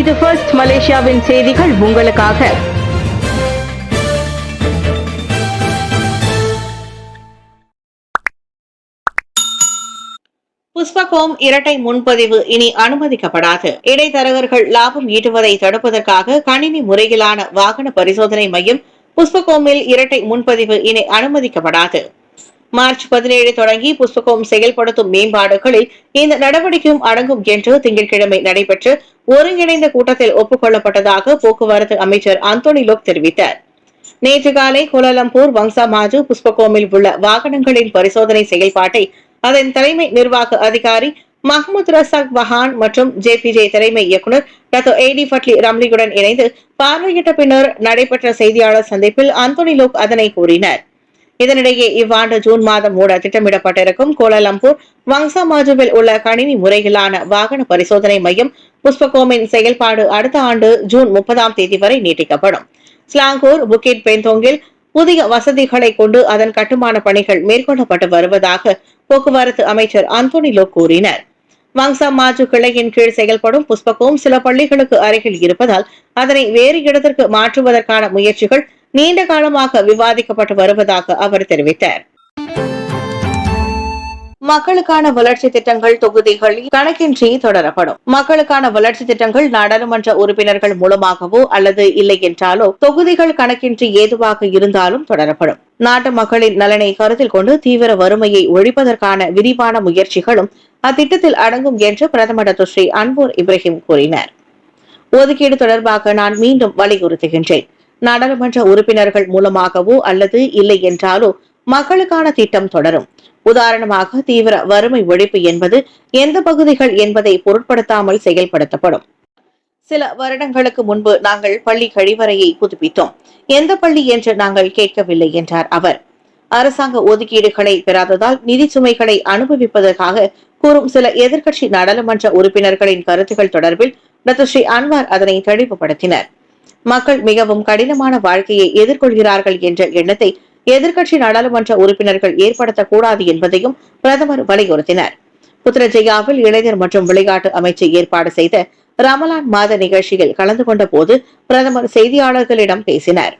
இது ஃபர்ஸ்ட் மலேசியாவின் செய்திகள் உங்களுக்காக. புஷ்பகோம் இரட்டை முன்பதிவு இனி அனுமதிக்கப்படாது. இடைத்தரகர்கள் லாபம் ஈட்டுவதை தடுப்பதற்காக கணினி முறையிலான வாகன பரிசோதனை மையம் புஷ்பகோமில் இரட்டை முன்பதிவு இனி அனுமதிக்கப்படாது. மார்ச் 17 தொடங்கி புஷ்பகோம் செயல்படுத்தும் மேம்பாடுகளில் இந்த நடவடிக்கையும் அடங்கும் என்று திங்கட்கிழமை நடைபெற்ற ஒருங்கிணைந்த கூட்டத்தில் ஒப்புக்கொள்ளப்பட்டதாக போக்குவரத்து அமைச்சர் அந்தோனி லோக் தெரிவித்தார். நேற்று காலை கோலாலம்பூர் வங்சா மாஜு புஷ்பகோமில் உள்ள வாகனங்களின் பரிசோதனை செயல்பாட்டை அதன் தலைமை நிர்வாக அதிகாரி மஹ்மூத் ரசாக் வஹான் மற்றும் ஜேபிஜே தலைமை இயக்குநர் டாக்டர் ஏடி ஃபட்லி ரம்லியுடன் இணைந்து பார்வையிட்ட பின்னர் நடைபெற்ற செய்தியாளர் சந்திப்பில் அந்தோனி லோக் அதனை கூறினார். இதனிடையே இவ்வாண்டு ஜூன் மாதம் மூட திட்டமிடப்பட்டிருக்கும் கோலாலம்பூர் வங்சா மாஜுவில் உள்ள கணினி முறையிலான வாகன பரிசோதனை மையம் புஷ்பகோமின் செயல்பாடு அடுத்த ஆண்டு ஜூன் 30 வரை நீட்டிக்கப்படும். ஸ்லாங்கூர் புக்கிட் பென்தோங்கில் புதிய வசதிகளை கொண்டு அதன் கட்டுமான பணிகள் மேற்கொள்ளப்பட்டு வருவதாக போக்குவரத்து அமைச்சர் அந்தோனி லோக் கூறினார். வங்சா மாஜு கிளையின் கீழ் செயல்படும் புஷ்பகோம் சில பள்ளிகளுக்கு அருகில் இருப்பதால் அதனை வேறு இடத்திற்கு மாற்றுவதற்கான முயற்சிகள் நீண்ட காலமாக விவாதிக்கப்பட்டு வருவதாக அவர் தெரிவித்தார். மக்களுக்கான வளர்ச்சி திட்டங்கள் தொகுதிகளில் கணக்கின்றி தொடரப்படும். மக்களுக்கான வளர்ச்சி திட்டங்கள் நாடாளுமன்ற உறுப்பினர்கள் மூலமாகவோ அல்லது இல்லை என்றாலோ தொகுதிகள் கணக்கின்றி ஏதுவாக இருந்தாலும் தொடரப்படும். நாட்டு மக்களின் நலனை கருத்தில் கொண்டு தீவிர வறுமையை ஒழிப்பதற்கான விரிவான முயற்சிகளும் அத்திட்டத்தில் அடங்கும் என்று பிரதமர் டாக்டர் ஸ்ரீ அன்வர் இப்ராஹிம் கூறினார். ஒதுக்கீடு தொடர்பாக நான் மீண்டும் வலியுறுத்துகின்றேன். நாடாளுமன்ற உறுப்பினர்கள் மூலமாகவோ அல்லது இல்லை என்றாலோ மக்களுக்கான திட்டம் தொடரும். உதாரணமாக தீவிர வறுமை ஒழிப்பு என்பது எந்த பகுதிகள் என்பதை பொருட்படுத்தாமல் செயல்படுத்தப்படும். சில வருடங்களுக்கு முன்பு நாங்கள் பள்ளி கழிவறையை புதுப்பித்தோம். எந்த பள்ளி என்று நாங்கள் கேட்கவில்லை என்றார் அவர். அரசாங்க ஒதுக்கீடுகளை பெறாததால் நிதி சுமைகளை அனுபவிப்பதற்காக கூறும் சில எதிர்க்கட்சி நாடாளுமன்ற உறுப்பினர்களின் கருத்துக்கள் தொடர்பில் டாக்டர் ஸ்ரீ அன்வார் அதனை தெளிவுபடுத்தினர். மக்கள் மிகவும் கடினமான வாழ்க்கையை எதிர்கொள்கிறார்கள் என்ற எண்ணத்தை எதிர்க்கட்சி நாடாளுமன்ற உறுப்பினர்கள் ஏற்படுத்தக்கூடாது என்பதையும் பிரதமர் வலியுறுத்தினார். புத்ரஜயாவில் இளைஞர் மற்றும் விளையாட்டு அமைச்சு ஏற்பாடு செய்த ரமலான் மாத நிகழ்ச்சியில் கலந்து கொண்ட போது பிரதமர் செய்தியாளர்களிடம் பேசினார்.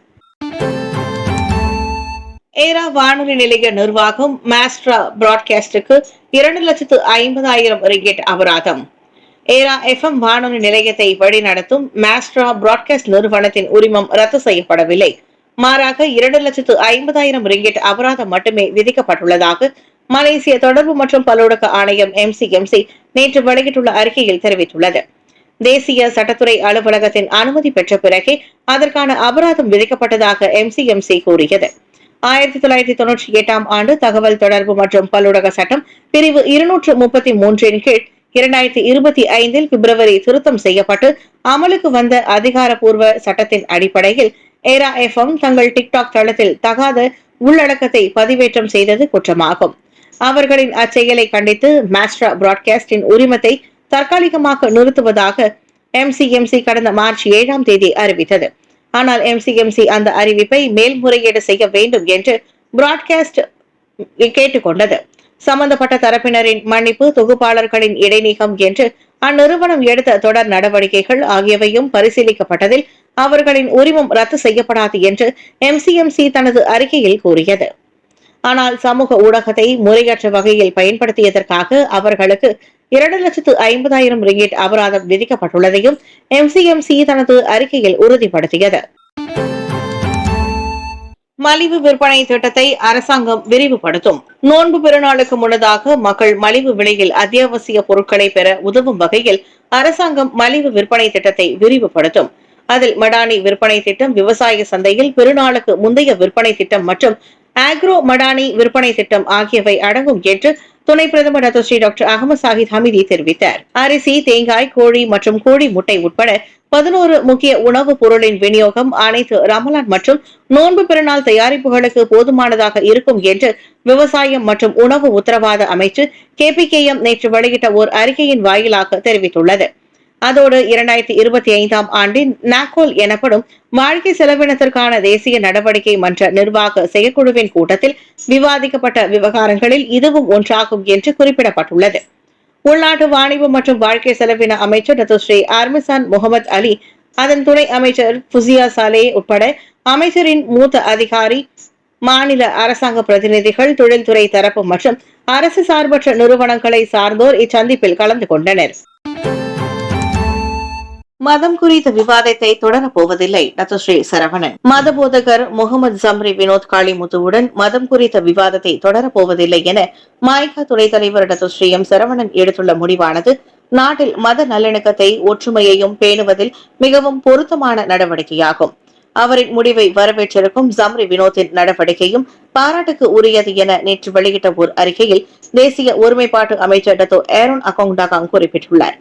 ஏரா வானொலி நிலைய நிர்வாகம் மாஸ்ட்ரா பிராட்காஸ்டுக்கு 2,50,000 ரிங்கெட் அபராதம். ஏரா FM வானொலி நிலையத்தை வழிநடத்தும் மாஸ்ட்ரா பிராட்காஸ்ட் நிறுவனத்தின் உரிமம் ரத்து செய்யப்படவில்லை. மாறாக 2,50,000 ரிங்கெட் அபராதம் மட்டுமே விதிக்கப்பட்டுள்ளதாக மலேசிய தொடர்பு மற்றும் பல்லூடக ஆணையம் MCMC நேற்று வெளியிட்டுள்ள அறிக்கையில் தெரிவித்துள்ளது. தேசிய சட்டத்துறை அலுவலகத்தின் அனுமதி பெற்ற பிறகே அதற்கான அபராதம் விதிக்கப்பட்டதாக MCMC கூறியது. 1998 ஆண்டு தகவல் தொடர்பு மற்றும் பல்லூடக சட்டம் பிரிவு 233 கீழ் 2025 பிப்ரவரி திருத்தம் செய்யப்பட்டு அமலுக்கு வந்த அதிகாரப்பூர்வ சட்டத்தின் அடிப்படையில் ஏரா FM தங்கள் டிக்டாக் தளத்தில் தகாத உள்ளடக்கத்தை பதிவேற்றம் செய்தது குற்றமாகும். அவர்களின் அச்செயலை கண்டித்து மாஸ்ட்ரா பிராட்காஸ்டின் உரிமத்தை தற்காலிகமாக நிறுத்துவதாக MCMC கடந்த மார்ச் 7 அறிவித்தது. ஆனால் MCMC அந்த அறிவிப்பை மேல்முறையீடு செய்ய வேண்டும் என்று பிராட்காஸ்ட் கேட்டுக்கொண்டது. சம்பந்தப்பட்ட தரப்பினரின் மன்னிப்பு, தொகுப்பாளர்களின் இடைநீக்கம் என்று அந்நிறுவனம் எடுத்த தொடர் நடவடிக்கைகள் ஆகியவையும் பரிசீலிக்கப்பட்டதில் அவர்களின் உரிமம் ரத்து செய்யப்படாது என்று MCMC தனது அறிக்கையில் கூறியது. ஆனால் சமூக ஊடகத்தை முறையற்ற வகையில் பயன்படுத்தியதற்காக அவர்களுக்கு 2,50,000 ரிங்கெட் அபராதம் விதிக்கப்பட்டுள்ளதையும் MCMC தனது அறிக்கையில் உறுதிப்படுத்தியது. மலிவு விற்பனை திட்டத்தை அரசாங்கம் விரிவுபடுத்தும். நோன்பு பெருநாளுக்கு முன்னதாக மக்கள் மலிவு விலையில் அத்தியாவசிய பொருட்களை பெற உதவும் வகையில் அரசாங்கம் மலிவு விற்பனை திட்டத்தை விரிவுபடுத்தும். அதில் மடானி விற்பனை திட்டம், விவசாய சந்தையில் பெருநாளுக்கு முந்தைய விற்பனை திட்டம் மற்றும் ஆக்ரோ மடானி விற்பனை திட்டம் ஆகியவை அடங்கும் என்று துணை பிரதமர் டாக்டர் அகமது சாஹித் ஹமீதி தெரிவித்தார். அரிசி, தேங்காய், கோழி மற்றும் கோழி முட்டை உட்பட 11 முக்கிய உணவுப் பொருளின் விநியோகம் அனைத்து ரமலான் மற்றும் நோன்பு பெருநாள் தயாரிப்புகளுக்கு போதுமானதாக இருக்கும் என்று விவசாயம் மற்றும் உணவு உத்தரவாத அமைச்சு KPKM நேற்று வெளியிட்ட ஓர் அறிக்கையின் வாயிலாக தெரிவித்துள்ளது. அதோடு 2025 ஆண்டின் நாக்கோல் எனப்படும் வாழ்க்கை செலவினத்திற்கான தேசிய நடவடிக்கை மன்ற நிர்வாக செயற்குழுவின் கூட்டத்தில் விவாதிக்கப்பட்ட விவகாரங்களில் இதுவும் ஒன்றாகும் என்று குறிப்பிடப்பட்டுள்ளது. உள்நாட்டு வாணிபம் மற்றும் வாழ்க்கை செலவின அமைச்சர் டத்தோஸ்ரீ அர்மிசான் முகமது அலி, அதன் துணை அமைச்சர் புசியா சாலே உட்பட அமைச்சரின் மூத்த அதிகாரி, மாநில அரசாங்க பிரதிநிதிகள், தொழில்துறை தரப்பு மற்றும் அரசு சார்பற்ற நிறுவனங்களை சார்ந்தோர் இச்சந்திப்பில் கலந்து கொண்டனர். மதம் குறித்த விவாதத்தை தொடரப்போவதில்லை டத்தோஸ்ரீ சரவணன். மத போதகர் முகமது ஜம்ரி வினோத் காளிமுத்துவுடன் மதம் குறித்த விவாதத்தை தொடரப்போவதில்லை என மாய்கா துணைத் தலைவர் டத்தோஸ்ரீ எம் சரவணன் எடுத்துள்ள முடிவானது நாட்டில் மத நல்லிணக்கத்தை, ஒற்றுமையையும் பேணுவதில் மிகவும் பொருத்தமான நடவடிக்கையாகும். அவரின் முடிவை வரவேற்றிருக்கும் ஜம்ரி வினோத்தின் நடவடிக்கையும் பாராட்டுக்கு உரியது என நேற்று வெளியிட்ட ஒரு அறிக்கையில் தேசிய ஒருமைப்பாட்டு அமைச்சர் டத்தோ ஏரோன் அகோங் டாகாங் குறிப்பிட்டுள்ளார்.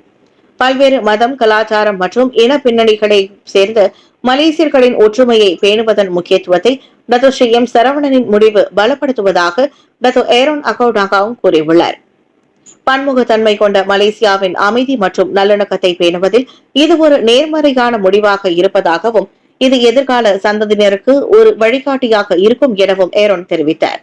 பல்வேறு மதம், கலாச்சாரம் மற்றும் இன பின்னணிகளை சேர்ந்த மலேசியர்களின் ஒற்றுமையை பேணுவதன் முக்கியத்துவத்தை டத்தோஸ்ரீ எம் சரவணனின் முடிவு பலப்படுத்துவதாக டத்தோ ஏரோன் அகோங் டாகாங் கூறியுள்ளார். பன்முகத்தன்மை கொண்ட மலேசியாவின் அமைதி மற்றும் நல்லிணக்கத்தை பேணுவதில் இது ஒரு நேர்மறையான முடிவாக இருப்பதாகவும் இது எதிர்கால சந்ததியினருக்கு ஒரு வழிகாட்டியாக இருக்கும் எனவும் ஏரோன் தெரிவித்தார்.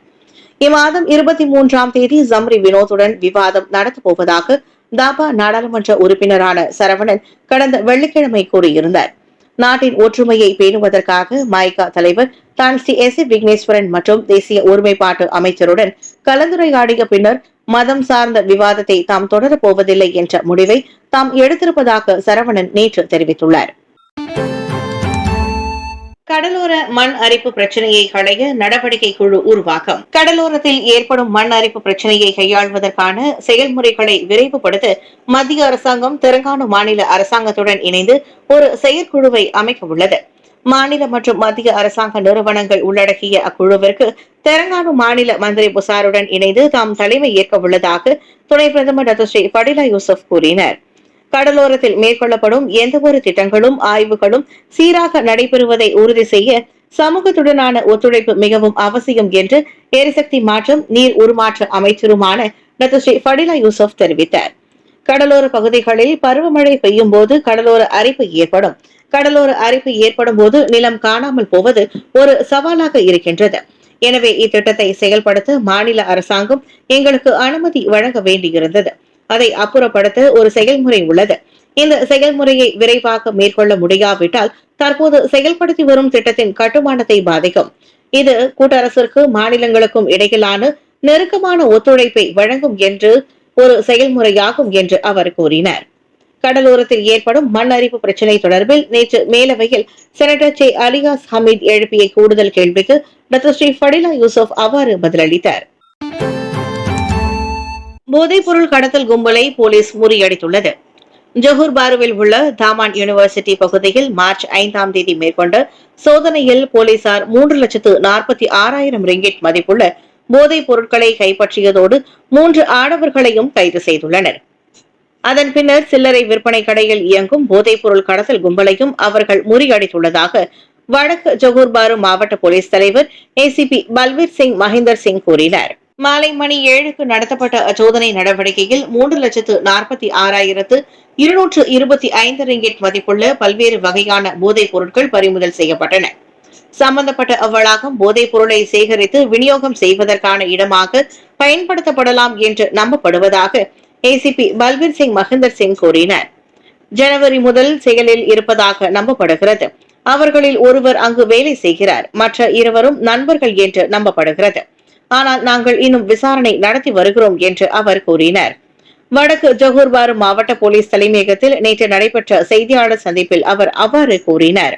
இம்மாதம் 23ஆம் தேதி ஜம்ரி வினோத்துடன் விவாதம் நடத்தப்போவதாக தாபா நாடாளுமன்ற உறுப்பினரான சரவணன் கடந்த வெள்ளிக்கிழமை கூறியிருந்தார். நாட்டின் ஒற்றுமையை பேணுவதற்காக மாய்கா தலைவர் தான் ஸ்ரீ எஸ். விக்னேஸ்வரன் மற்றும் தேசிய ஒருமைப்பாட்டு அமைச்சருடன் கலந்துரையாடிய பின்னர் மதம் சார்ந்த விவாதத்தை தாம் தொடரப்போவதில்லை என்ற முடிவை தாம் எடுத்திருப்பதாக சரவணன் நேற்று தெரிவித்துள்ளார். கடலோர மண் அரிப்பு பிரச்சனையை களைய நடவடிக்கை குழு உருவாக்கம். கடலோரத்தில் ஏற்படும் மண் அரிப்பு பிரச்சனையை கையாள்வதற்கான செயல்முறைகளை விரைவுபடுத்த மத்திய அரசாங்கம் தெலங்கானா மாநில அரசாங்கத்துடன் இணைந்து ஒரு செயற்குழுவை அமைக்க உள்ளது. மாநில மற்றும் மத்திய அரசாங்க நிறுவனங்கள் உள்ளடக்கிய அக்குழுவிற்கு தெலங்கானா மாநில மந்திரி புசாருடன் இணைந்து தாம் தலைமை ஏற்க உள்ளதாக துணை பிரதமர் டத்தோஸ்ரீ ஃபடிலா யூசுப் கூறினார். கடலோரத்தில் மேற்கொள்ளப்படும் எந்தவொரு திட்டங்களும், ஆய்வுகளும் சீராக நடைபெறுவதை உறுதி செய்ய சமூகத்துடனான ஒத்துழைப்பு மிகவும் அவசியம் என்று எரிசக்தி மாற்றம், நீர் உருமாற்ற அமைச்சருமான டத்தோஸ்ரீ ஃபடிலா யூசுப் தெரிவித்தார். கடலோர பகுதிகளில் பருவமழை பெய்யும் போது கடலோர அரிப்பு ஏற்படும். கடலோர அரிப்பு ஏற்படும் போது நிலம் காணாமல் போவது ஒரு சவாலாக இருக்கின்றது. எனவே இத்திட்டத்தை செயல்படுத்த மாநில அரசாங்கம் எங்களுக்கு அனுமதி வழங்க வேண்டியிருந்தது. அதை அப்புறப்படுத்த ஒரு செயல்முறை உள்ளது. இந்த செயல்முறையை விரைவாக மேற்கொள்ள முடியாவிட்டால் தற்போது செயல்படுத்தி வரும் திட்டத்தின் கட்டுமானத்தை பாதிக்கும். இது கூட்டரசிற்கு மாநிலங்களுக்கும் இடையிலான நெருக்கமான ஒத்துழைப்பை வழங்கும் என்று ஒரு செயல்முறையாகும் என்று அவர் கூறினார். கடலோரத்தில் ஏற்படும் மண் அரிப்பு பிரச்சினை தொடர்பில் நேற்று மேலவையில் செனட்டர் சே அலியாஸ் ஹமீத் எழுப்பிய கூடுதல் கேள்விக்கு டத்தோஸ்ரீ ஃபடிலா யூசுப் அவ்வாறு பதிலளித்தார். போதைப் பொருள் கடத்தல் கும்பலை போலீஸ் முறியடித்துள்ளது. ஜொஹூர் பாருவில் உள்ள தாமான் யூனிவர்சிட்டி பகுதியில் மார்ச் 5ஆம் தேதி மேற்கொண்ட சோதனையில் போலீசார் 3,46,000 ரிங்கிட் மதிப்புள்ள போதைப் பொருட்களை கைப்பற்றியதோடு 3 ஆடவர்களையும் கைது செய்துள்ளனர். அதன் பின்னர் சில்லறை விற்பனை கடையில் இயங்கும் போதைப் பொருள் கடத்தல் கும்பலையும் அவர்கள் முறியடித்துள்ளதாக வடக்கு ஜொஹூர் பாரு மாவட்ட போலீஸ் தலைவர் ஏசிபி பல்வீர் சிங் மஹிந்தர் சிங் கூறினார். மாலை மணி 7க்கு நடத்தப்பட்ட அச்சோதனை நடவடிக்கையில் 3,46,225 ரிங்கிட் மதிப்புள்ள பல்வேறு வகையான போதைப் பொருட்கள் பறிமுதல் செய்யப்பட்டன. சம்பந்தப்பட்ட அவ்வளாகம் போதைப் பொருளை சேகரித்து விநியோகம் செய்வதற்கான இடமாக பயன்படுத்தப்படலாம் என்று நம்பப்படுவதாக ஏசிபி பல்வீர் சிங் மஹிந்தர் சிங் கூறினார். ஜனவரி முதல் செயலில் இருப்பதாக நம்பப்படுகிறது. அவர்களில் ஒருவர் அங்கு வேலை செய்கிறார். மற்ற இருவரும் நண்பர்கள் என்று நம்பப்படுகிறது. ஆனால் நாங்கள் இன்னும் விசாரணை நடத்தி வருகிறோம் என்று அவர் கூறினார். வடக்கு ஜொஹூர் பாரு மாவட்ட போலீஸ் தலைமையகத்தில் நேற்று நடைபெற்ற செய்தியாளர் சந்திப்பில் அவர் அவ்வாறு கூறினார்.